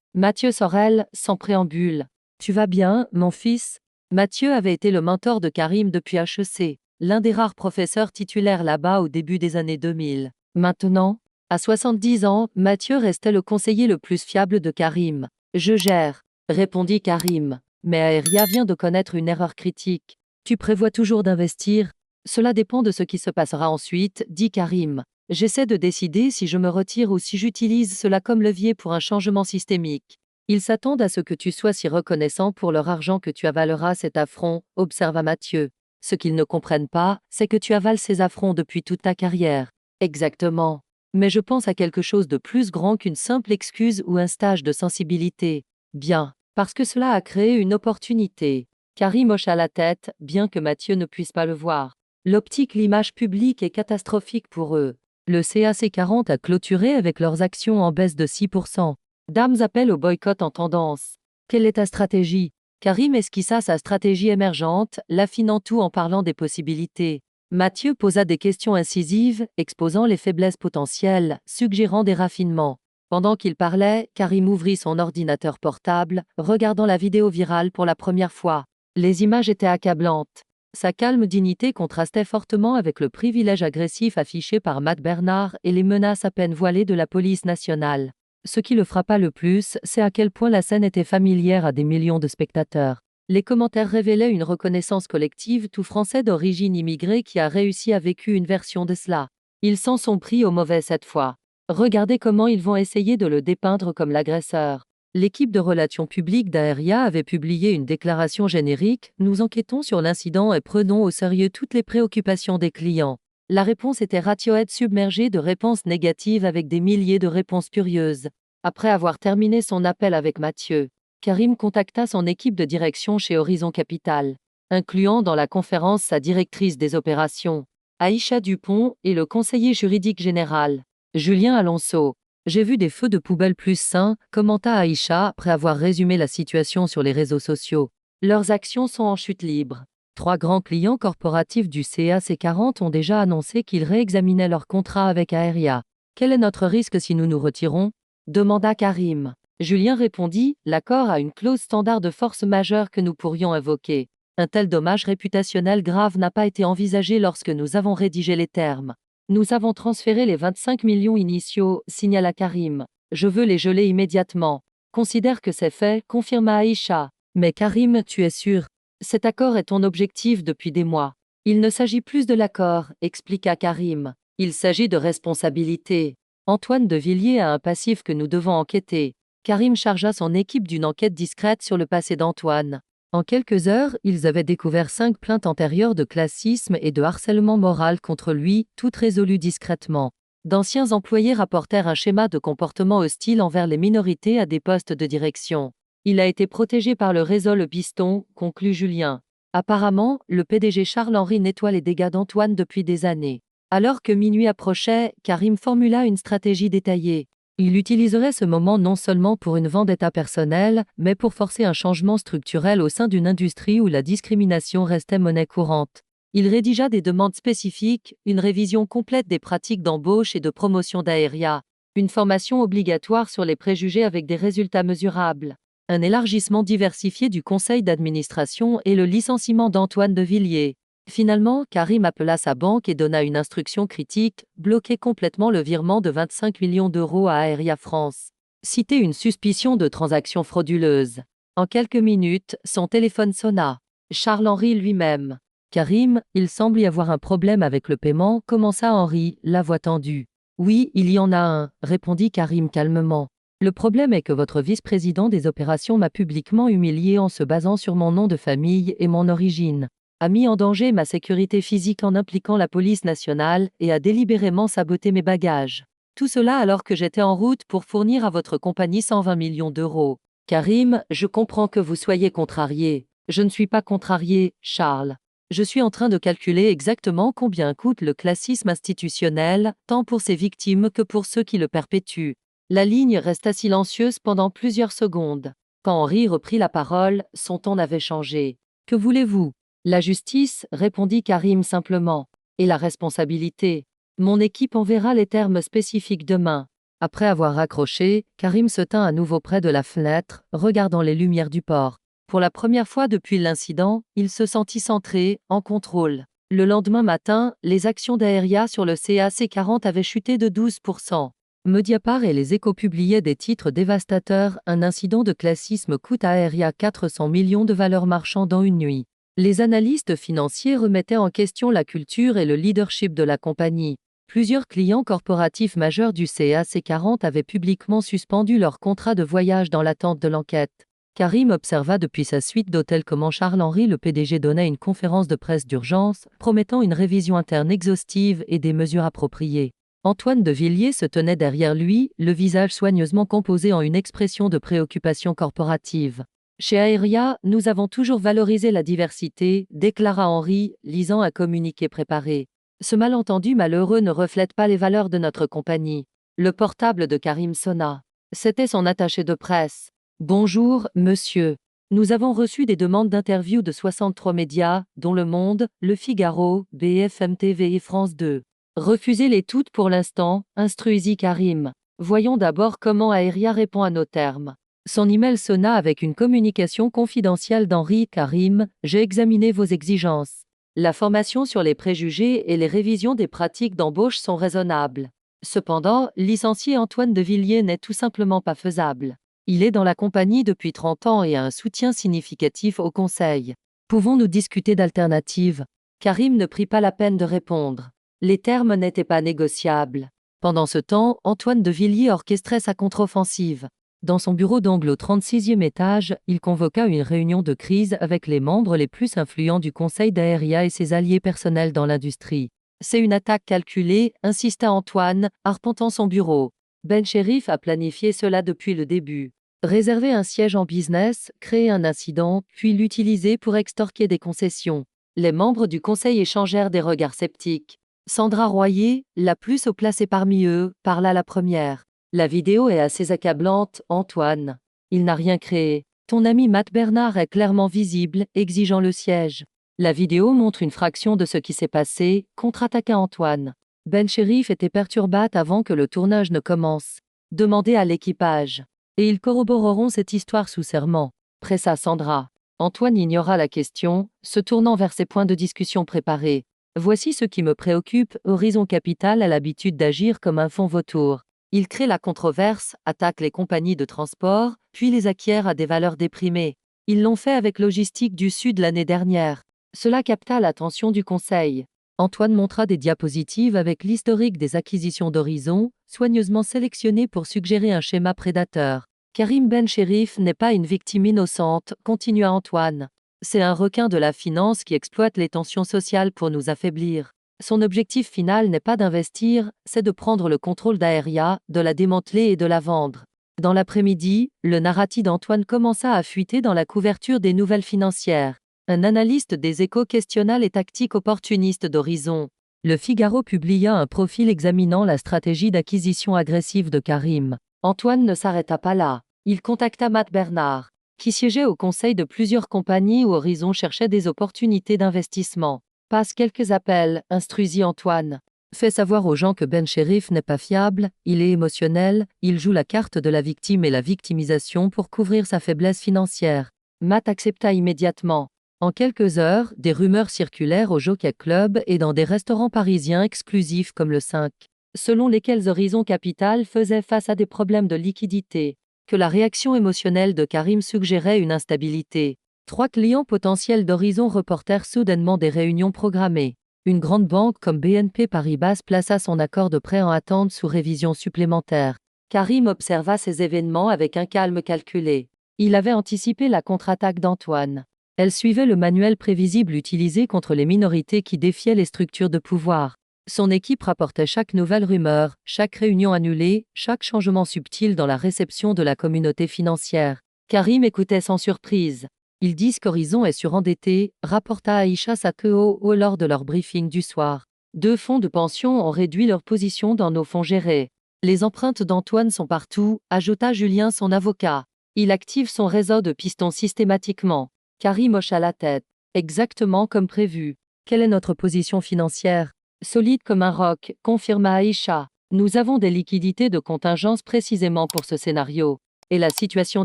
Mathieu Sorel, sans préambule. Tu vas bien, mon fils? Mathieu avait été le mentor de Karim depuis HEC, l'un des rares professeurs titulaires là-bas au début des années 2000. Maintenant, à 70 ans, Mathieu restait le conseiller le plus fiable de Karim. Je gère, répondit Karim. Mais Aeria vient de connaître une erreur critique. Tu prévois toujours d'investir? Cela dépend de ce qui se passera ensuite, dit Karim. J'essaie de décider si je me retire ou si j'utilise cela comme levier pour un changement systémique. Ils s'attendent à ce que tu sois si reconnaissant pour leur argent que tu avaleras cet affront, observa Mathieu. Ce qu'ils ne comprennent pas, c'est que tu avales ces affronts depuis toute ta carrière. Exactement. Mais je pense à quelque chose de plus grand qu'une simple excuse ou un stage de sensibilité. Bien, parce que cela a créé une opportunité. Karim hocha la tête, bien que Mathieu ne puisse pas le voir. L'optique, l'image publique est catastrophique pour eux. Le CAC 40 a clôturé avec leurs actions en baisse de 6%. Dames appellent au boycott en tendance. Quelle est ta stratégie? Karim esquissa sa stratégie émergente, l'affinant tout en parlant des possibilités. Mathieu posa des questions incisives, exposant les faiblesses potentielles, suggérant des raffinements. Pendant qu'il parlait, Karim ouvrit son ordinateur portable, regardant la vidéo virale pour la première fois. Les images étaient accablantes. Sa calme dignité contrastait fortement avec le privilège agressif affiché par Matt Bernard et les menaces à peine voilées de la police nationale. Ce qui le frappa le plus, c'est à quel point la scène était familière à des millions de spectateurs. Les commentaires révélaient une reconnaissance collective tout français d'origine immigrée qui a réussi à vécu une version de cela. Ils s'en sont pris au mauvais cette fois. Regardez comment ils vont essayer de le dépeindre comme l'agresseur. L'équipe de relations publiques d'Aeria avait publié une déclaration générique « Nous enquêtons sur l'incident et prenons au sérieux toutes les préoccupations des clients ». La réponse était Radiohead submergée de réponses négatives avec des milliers de réponses curieuses. Après avoir terminé son appel avec Mathieu, Karim contacta son équipe de direction chez Horizon Capital, incluant dans la conférence sa directrice des opérations, Aïcha Dupont, et le conseiller juridique général, Julien Alonso. J'ai vu des feux de poubelle plus sains, commenta Aïcha après avoir résumé la situation sur les réseaux sociaux. Leurs actions sont en chute libre. 3 grands clients corporatifs du CAC 40 ont déjà annoncé qu'ils réexaminaient leur contrat avec Aeria. Quel est notre risque si nous nous retirons? Demanda Karim. Julien répondit, l'accord a une clause standard de force majeure que nous pourrions invoquer. Un tel dommage réputationnel grave n'a pas été envisagé lorsque nous avons rédigé les termes. Nous avons transféré les 25 millions initiaux, signala Karim. Je veux les geler immédiatement. Considère que c'est fait, confirma Aïcha. Mais Karim, tu es sûr? Cet accord est ton objectif depuis des mois. Il ne s'agit plus de l'accord, expliqua Karim. Il s'agit de responsabilité. Antoine de Villiers a un passif que nous devons enquêter. Karim chargea son équipe d'une enquête discrète sur le passé d'Antoine. En quelques heures, ils avaient découvert 5 plaintes antérieures de classisme et de harcèlement moral contre lui, toutes résolues discrètement. D'anciens employés rapportèrent un schéma de comportement hostile envers les minorités à des postes de direction. Il a été protégé par le réseau Le Piston, conclut Julien. Apparemment, le PDG Charles-Henri nettoie les dégâts d'Antoine depuis des années. Alors que minuit approchait, Karim formula une stratégie détaillée. Il utiliserait ce moment non seulement pour une vendetta personnelle, mais pour forcer un changement structurel au sein d'une industrie où la discrimination restait monnaie courante. Il rédigea des demandes spécifiques, une révision complète des pratiques d'embauche et de promotion d'Aeria, une formation obligatoire sur les préjugés avec des résultats mesurables, un élargissement diversifié du conseil d'administration et le licenciement d'Antoine de Villiers. Finalement, Karim appela sa banque et donna une instruction critique, bloquer complètement le virement de 25 millions d'euros à Aeria France. Citer une suspicion de transaction frauduleuse. En quelques minutes, son téléphone sonna. Charles-Henri lui-même. Karim, il semble y avoir un problème avec le paiement, commença Henri, la voix tendue. Oui, il y en a un, répondit Karim calmement. Le problème est que votre vice-président des opérations m'a publiquement humilié en se basant sur mon nom de famille et mon origine, a mis en danger ma sécurité physique en impliquant la police nationale et a délibérément saboté mes bagages. Tout cela alors que j'étais en route pour fournir à votre compagnie 120 millions d'euros. Karim, je comprends que vous soyez contrarié. Je ne suis pas contrarié, Charles. Je suis en train de calculer exactement combien coûte le classisme institutionnel, tant pour ses victimes que pour ceux qui le perpétuent. La ligne resta silencieuse pendant plusieurs secondes. Quand Henri reprit la parole, son ton avait changé. « Que voulez-vous » ? La justice, répondit Karim simplement. Et la responsabilité. Mon équipe enverra les termes spécifiques demain. Après avoir raccroché, Karim se tint à nouveau près de la fenêtre, regardant les lumières du port. Pour la première fois depuis l'incident, il se sentit centré, en contrôle. Le lendemain matin, les actions d'Aéria sur le CAC 40 avaient chuté de 12%. Mediapart et les Échos publiaient des titres dévastateurs. Un incident de classisme coûte à Aéria 400 millions de valeurs marchandes en une nuit. Les analystes financiers remettaient en question la culture et le leadership de la compagnie. Plusieurs clients corporatifs majeurs du CAC 40 avaient publiquement suspendu leur contrat de voyage dans l'attente de l'enquête. Karim observa depuis sa suite d'hôtel comment Charles-Henri le PDG donnait une conférence de presse d'urgence, promettant une révision interne exhaustive et des mesures appropriées. Antoine de Villiers se tenait derrière lui, le visage soigneusement composé en une expression de préoccupation corporative. Chez Aéria, nous avons toujours valorisé la diversité, déclara Henri, lisant un communiqué préparé. Ce malentendu malheureux ne reflète pas les valeurs de notre compagnie. Le portable de Karim sonna. C'était son attaché de presse. Bonjour, monsieur. Nous avons reçu des demandes d'interview de 63 médias, dont Le Monde, Le Figaro, BFM TV et France 2. Refusez-les toutes pour l'instant, instruisit Karim. Voyons d'abord comment Aéria répond à nos termes. Son email sonna avec une communication confidentielle d'Henri. Karim, j'ai examiné vos exigences. La formation sur les préjugés et les révisions des pratiques d'embauche sont raisonnables. Cependant, licencier Antoine de Villiers n'est tout simplement pas faisable. Il est dans la compagnie depuis 30 ans et a un soutien significatif au conseil. Pouvons-nous discuter d'alternatives ? Karim ne prit pas la peine de répondre. Les termes n'étaient pas négociables. Pendant ce temps, Antoine de Villiers orchestrait sa contre-offensive. Dans son bureau d'angle au 36e étage, il convoqua une réunion de crise avec les membres les plus influents du conseil d'Aéria et ses alliés personnels dans l'industrie. C'est une attaque calculée, insista Antoine, arpentant son bureau. Bencherif a planifié cela depuis le début. Réserver un siège en business, créer un incident, puis l'utiliser pour extorquer des concessions. Les membres du conseil échangèrent des regards sceptiques. Sandra Royer, la plus haut placée parmi eux, parla la première. La vidéo est assez accablante, Antoine. Il n'a rien créé. Ton ami Matt Bernard est clairement visible, exigeant le siège. La vidéo montre une fraction de ce qui s'est passé, contre-attaqua Antoine. Bencherif était perturbate avant que le tournage ne commence. Demandez à l'équipage. Et ils corroboreront cette histoire sous serment. Pressa Sandra. Antoine ignora la question, se tournant vers ses points de discussion préparés. Voici ce qui me préoccupe, Horizon Capital a l'habitude d'agir comme un fonds vautour. Il crée la controverse, attaque les compagnies de transport, puis les acquiert à des valeurs déprimées. Ils l'ont fait avec Logistique du Sud l'année dernière. Cela capta l'attention du conseil. Antoine montra des diapositives avec l'historique des acquisitions d'Horizon, soigneusement sélectionnées pour suggérer un schéma prédateur. Karim Bencherif n'est pas une victime innocente, continua Antoine. C'est un requin de la finance qui exploite les tensions sociales pour nous affaiblir. Son objectif final n'est pas d'investir, c'est de prendre le contrôle d'Aéria, de la démanteler et de la vendre. Dans l'après-midi, le narratif d'Antoine commença à fuiter dans la couverture des nouvelles financières. Un analyste des Échos questionna les tactiques opportunistes d'Horizon. Le Figaro publia un profil examinant la stratégie d'acquisition agressive de Karim. Antoine ne s'arrêta pas là. Il contacta Matt Bernard, qui siégeait au conseil de plusieurs compagnies où Horizon cherchait des opportunités d'investissement. Passe quelques appels, instruisit Antoine. Fais savoir aux gens que Bencherif n'est pas fiable, il est émotionnel, il joue la carte de la victime et la victimisation pour couvrir sa faiblesse financière. Matt accepta immédiatement. En quelques heures, des rumeurs circulèrent au Jockey Club et dans des restaurants parisiens exclusifs comme le 5, selon lesquels Horizon Capital faisait face à des problèmes de liquidité, que la réaction émotionnelle de Karim suggérait une instabilité. 3 clients potentiels d'Horizon reportèrent soudainement des réunions programmées. Une grande banque comme BNP Paribas plaça son accord de prêt en attente sous révision supplémentaire. Karim observa ces événements avec un calme calculé. Il avait anticipé la contre-attaque d'Antoine. Elle suivait le manuel prévisible utilisé contre les minorités qui défiaient les structures de pouvoir. Son équipe rapportait chaque nouvelle rumeur, chaque réunion annulée, chaque changement subtil dans la réception de la communauté financière. Karim écoutait sans surprise. Ils disent qu'Horizon est surendetté, rapporta Aïcha Sakeo lors de leur briefing du soir. 2 fonds de pension ont réduit leur position dans nos fonds gérés. Les empreintes d'Antoine sont partout, ajouta Julien son avocat. Il active son réseau de pistons systématiquement. Karim hocha la tête. Exactement comme prévu. Quelle est notre position financière? Solide comme un roc, confirma Aïcha. Nous avons des liquidités de contingence précisément pour ce scénario. Et la situation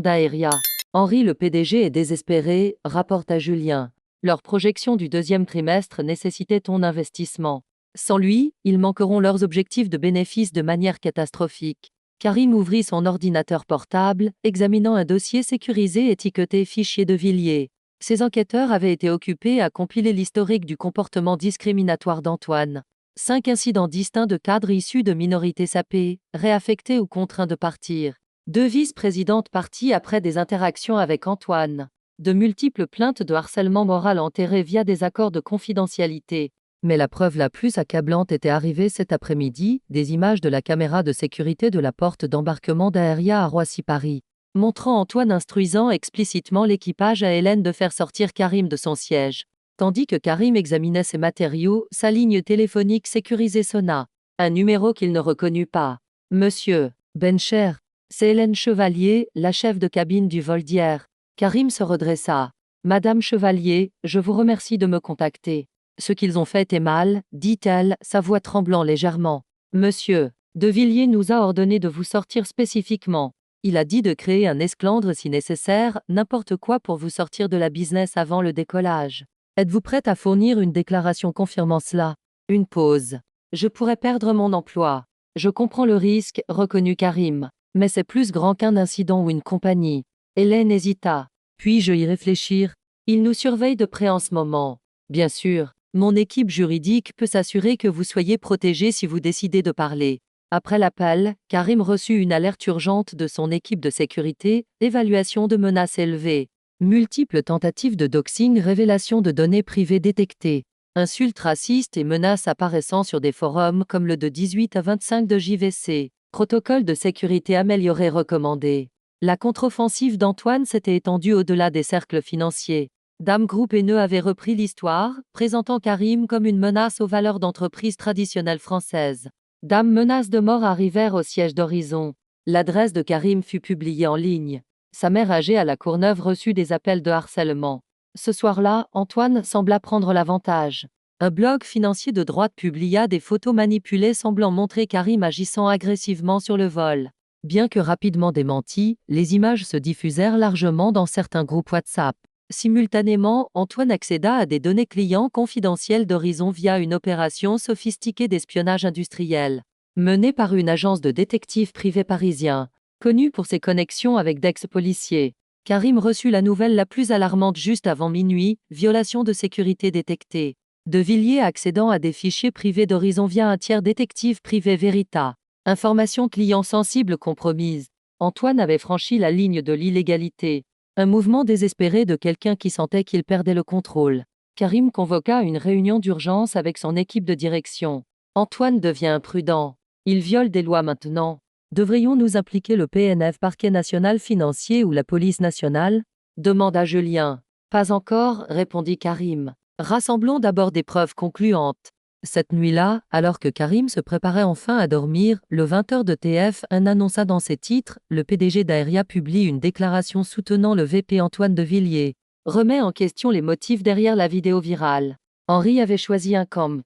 d'Aéria? Henri le PDG est désespéré, rapporta Julien. Leur projection du deuxième trimestre nécessitait ton investissement. Sans lui, ils manqueront leurs objectifs de bénéfices de manière catastrophique. Karim ouvrit son ordinateur portable, examinant un dossier sécurisé étiqueté fichier de Villiers. Ces enquêteurs avaient été occupés à compiler l'historique du comportement discriminatoire d'Antoine. 5 incidents distincts de cadres issus de minorités sapées, réaffectés ou contraints de partir. 2 vice-présidentes parties après des interactions avec Antoine. De multiples plaintes de harcèlement moral enterrées via des accords de confidentialité. Mais la preuve la plus accablante était arrivée cet après-midi, des images de la caméra de sécurité de la porte d'embarquement d'Aéria à Roissy-Paris, montrant Antoine instruisant explicitement l'équipage à Hélène de faire sortir Karim de son siège. Tandis que Karim examinait ses matériaux, sa ligne téléphonique sécurisée sonna. Un numéro qu'il ne reconnut pas. Monsieur Bencher, c'est Hélène Chevalier, la chef de cabine du vol d'hier. Karim se redressa. Madame Chevalier, je vous remercie de me contacter. Ce qu'ils ont fait est mal, dit-elle, sa voix tremblant légèrement. Monsieur De Villiers nous a ordonné de vous sortir spécifiquement. Il a dit de créer un esclandre si nécessaire, n'importe quoi pour vous sortir de la business avant le décollage. Êtes-vous prête à fournir une déclaration confirmant cela? Une pause. Je pourrais perdre mon emploi. Je comprends le risque, reconnut Karim. Mais c'est plus grand qu'un incident ou une compagnie. Hélène hésita. Puis-je y réfléchir? Il nous surveille de près en ce moment. Bien sûr. Mon équipe juridique peut s'assurer que vous soyez protégé si vous décidez de parler. Après l'appel, Karim reçut une alerte urgente de son équipe de sécurité, évaluation de menaces élevées. Multiples tentatives de doxing, révélation de données privées détectées. Insultes racistes et menaces apparaissant sur des forums comme le de 18 à 25 de JVC. Protocole de sécurité amélioré recommandé. La contre-offensive d'Antoine s'était étendue au-delà des cercles financiers. Dame Group haineux avait repris l'histoire, présentant Karim comme une menace aux valeurs d'entreprise traditionnelles françaises. Dame menaces de mort arrivèrent au siège d'Horizon. L'adresse de Karim fut publiée en ligne. Sa mère âgée à La Courneuve reçut des appels de harcèlement. Ce soir-là, Antoine sembla prendre l'avantage. Un blog financier de droite publia des photos manipulées semblant montrer Karim agissant agressivement sur le vol. Bien que rapidement démenties, les images se diffusèrent largement dans certains groupes WhatsApp. Simultanément, Antoine accéda à des données clients confidentielles d'Horizon via une opération sophistiquée d'espionnage industriel, menée par une agence de détectives privés parisiens, connue pour ses connexions avec d'ex-policiers. Karim reçut la nouvelle la plus alarmante juste avant minuit, violation de sécurité détectée. De Villiers accédant à des fichiers privés d'Horizon via un tiers détective privé Verita. Informations clients sensibles compromises. Antoine avait franchi la ligne de l'illégalité. Un mouvement désespéré de quelqu'un qui sentait qu'il perdait le contrôle. Karim convoqua une réunion d'urgence avec son équipe de direction. Antoine devient imprudent. Il viole des lois maintenant. Devrions nous impliquer le PNF, Parquet national financier ou la police nationale? Demanda Julien. Pas encore, répondit Karim. Rassemblons d'abord des preuves concluantes. Cette nuit-là, alors que Karim se préparait enfin à dormir, le 20h de TF1 annonça dans ses titres, le PDG d'Aéria publie une déclaration soutenant le VP Antoine de Villiers. Remet en question les motifs derrière la vidéo virale. Henri avait choisi un camp.